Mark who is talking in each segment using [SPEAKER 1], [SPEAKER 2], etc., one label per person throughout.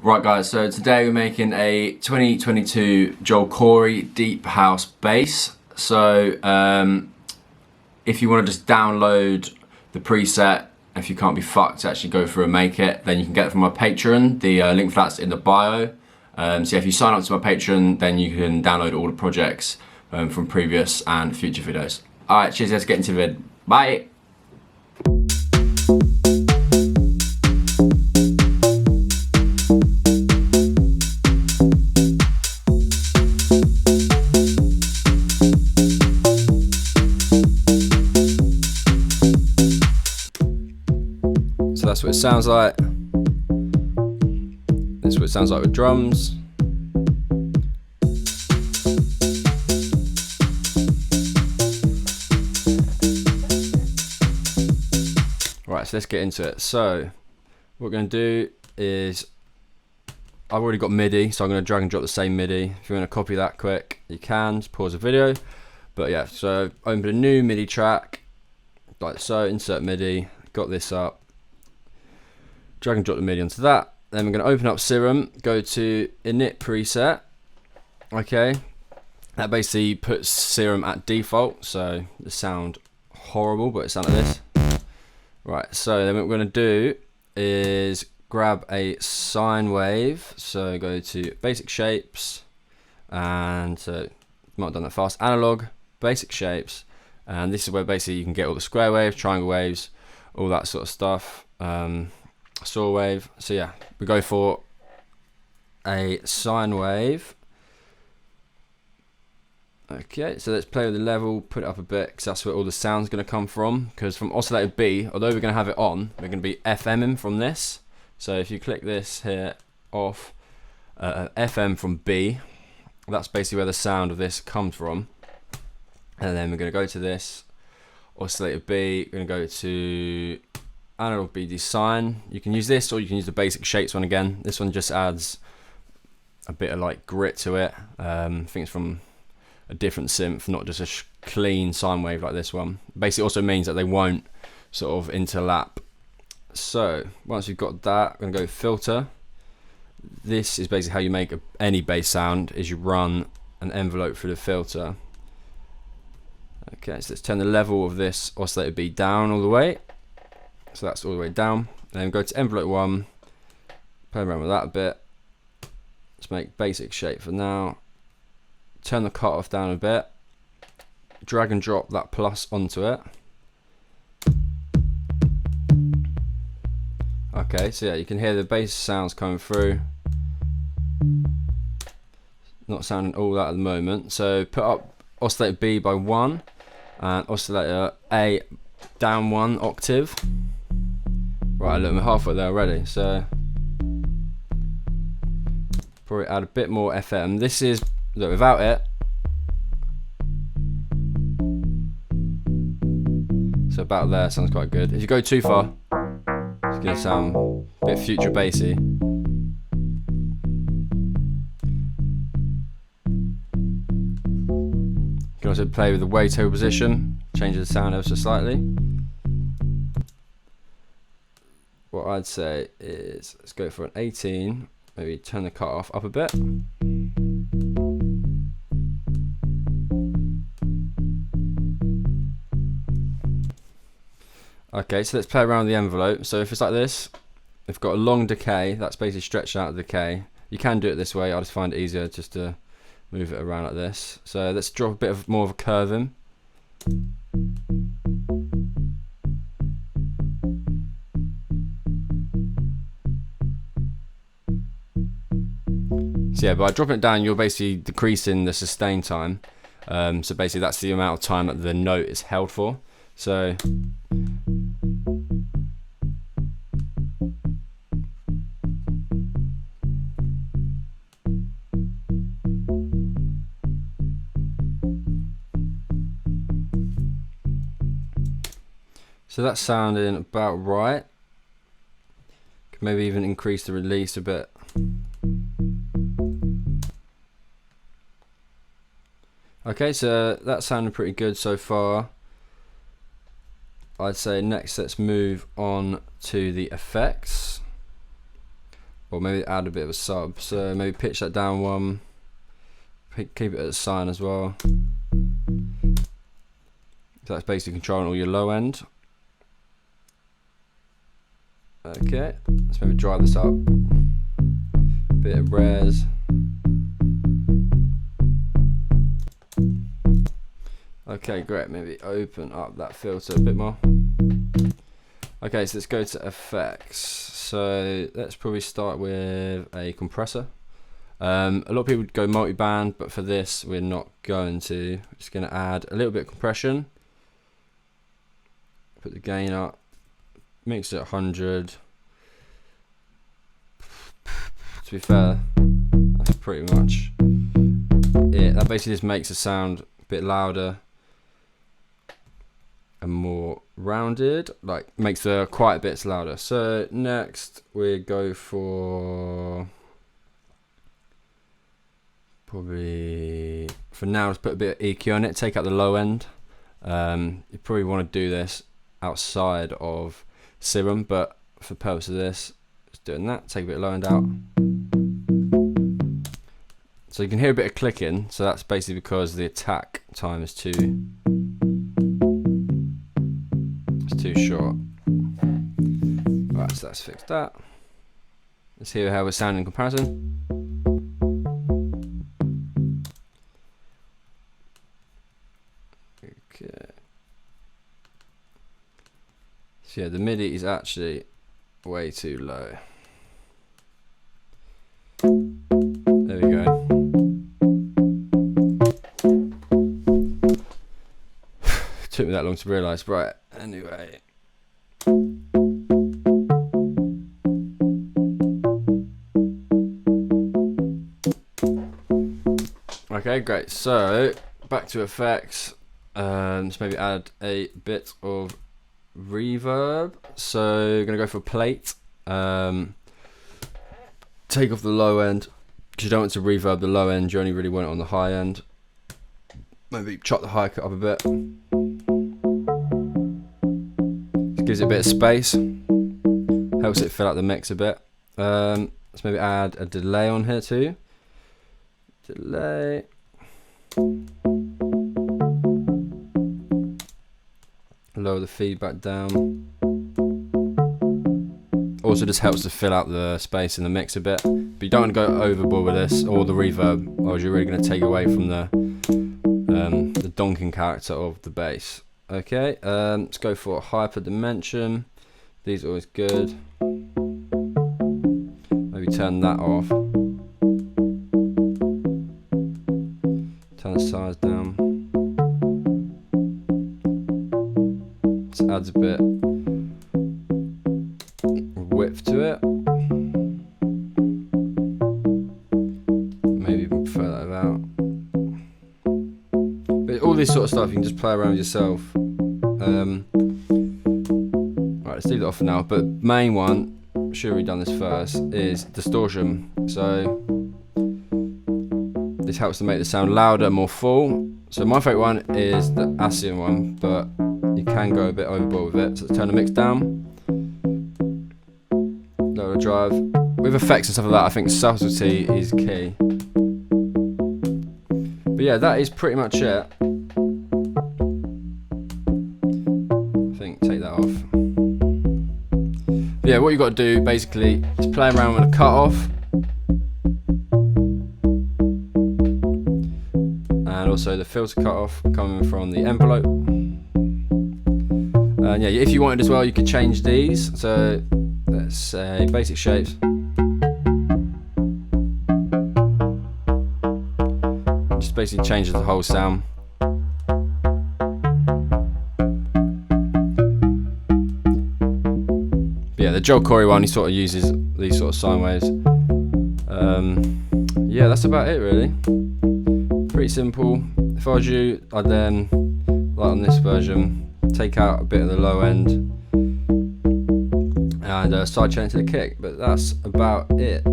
[SPEAKER 1] Right guys, so today we're making a 2022 Joel Corry Deep House bass. So if you want to just download the preset, if you can't be fucked to actually go through and make it, then you can get it from my Patreon. The link for that's in the bio. So if you sign up to my Patreon, then you can download all the projects from previous and future videos. Alright, cheers, let's get into the vid. Bye! So that's what it sounds like. That's what it sounds like with drums. Right, so let's get into it. So what we're going to do is, I've already got MIDI, so I'm going to drag and drop the same MIDI. If you want to copy that quick, you can. Just pause the video. But yeah, so open a new MIDI track, like so, insert MIDI, got this up. Drag and drop the MIDI onto that. Then we're going to open up Serum, go to init preset. Okay, that basically puts Serum at default, so it sound horrible, but it sounds like this. Right, so then what we're going to do is grab a sine wave. So go to basic shapes, and so might have done that fast. Analog, basic shapes, and this is where basically you can get all the square waves, triangle waves, all that sort of stuff. Saw wave. So yeah, we go for a sine wave. Okay, so let's play with the level, put it up a bit, because that's where all the sound's going to come from. Because from oscillator B, although we're going to have it on, we're going to be FMing from this. So if you click this here off, FM from B, that's basically where the sound of this comes from. And then we're going to go to this oscillator B, we're going to go to analog BD sine. You can use this, or you can use the basic shapes one again. This one just adds a bit of like grit to it. I think it's from a different synth, not just a clean sine wave like this one. Basically also means that they won't sort of interlap. So once you've got that, I'm going to go filter. This is basically how you make any bass sound, is you run an envelope through the filter. Okay, so let's turn the level of this oscillator B down all the way. So that's all the way down. Then go to envelope 1, play around with that a bit. Let's make basic shape for now. Turn the cutoff down a bit. Drag and drop that plus onto it. Okay, so yeah, you can hear the bass sounds coming through. Not sounding all that at the moment. So put up oscillator B by 1 and oscillator A down 1 octave. Right, look, we're halfway there already, so probably add a bit more FM. This is, look, without it, so about there sounds quite good. If you go too far, it's going to sound a bit future bassy. You can also play with the wavetable position, change the sound ever so slightly. What I'd say is, let's go for an 18, maybe turn the cutoff up a bit. Okay, so let's play around with the envelope. So if it's like this, we've got a long decay, that's basically stretched out the decay. You can do it this way, I just find it easier just to move it around like this. So let's drop a bit of more of a curve in. So yeah, by dropping it down, you're basically decreasing the sustain time. So basically that's the amount of time that the note is held for. So that's sounding about right. Could maybe even increase the release a bit. Okay, so that sounded pretty good so far. I'd say next let's move on to the effects. or maybe add a bit of a sub. So maybe pitch that down one, keep it at a sine as well. So that's basically controlling all your low end. Okay, let's maybe drive this up. Bit of res. Okay, great. Maybe open up that filter a bit more. Okay, so let's go to effects. So let's probably start with a compressor. A lot of people would go multi-band, but for this we're not going to. We're just going to add a little bit of compression. Put the gain up. Mix it at 100. To be fair, that's pretty much it. That basically just makes the sound a bit louder and more rounded, like makes the quiet bits louder. So next we go for probably, for now, let's put a bit of EQ on it, take out the low end. You probably want to do this outside of Serum, but for the purpose of this, just doing that, take a bit of low end out. So you can hear a bit of clicking, so that's basically because the attack time is too short. Right, so let's fix that. Let's hear how we're sounding in comparison. Okay. So yeah, the MIDI is actually way too low. There we go. Took me that long to realise. Right, anyway. Okay, great. So back to effects. Let's maybe add a bit of reverb. So gonna go for plate. Take off the low end because you don't want to reverb the low end. You only really want it on the high end. Maybe chop the high cut up a bit. Just gives it a bit of space. Helps it fill out the mix a bit. Let's maybe add a delay on here too. Delay. Lower the feedback down. Also just helps to fill out the space in the mix a bit. But you don't want to go overboard with this or the reverb, or you're really going to take away from the donking character of the bass. Okay, let's go for hyper dimension. These are always good. Maybe turn that off. Turn the size down. This adds a bit of width to it. Maybe even further out. But all this sort of stuff you can just play around with yourself. Right, let's leave it off for now. But main one, should have we done this first, is distortion. So this helps to make the sound louder, more full. So my favourite one is the ASIAN one, but you can go a bit overboard with it. So let's turn the mix down. Lower the drive. With effects and stuff like that, I think subtlety is key. But yeah, that is pretty much it. I think take that off. But yeah, what you got to do basically is play around with a cut off. And also the filter cutoff coming from the envelope. And yeah, if you wanted as well, you could change these. So let's say basic shapes. Just basically changes the whole sound. But yeah, the Joel Corry one, he sort of uses these sort of sine waves. Yeah, that's about it really. Pretty simple. If I was you, I'd then, like on this version, take out a bit of the low end and side chain to the kick, but that's about it.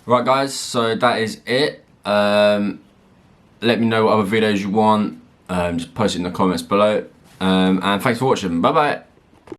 [SPEAKER 1] Right guys, so that is it. Let me know what other videos you want, just post it in the comments below. And thanks for watching. Bye bye.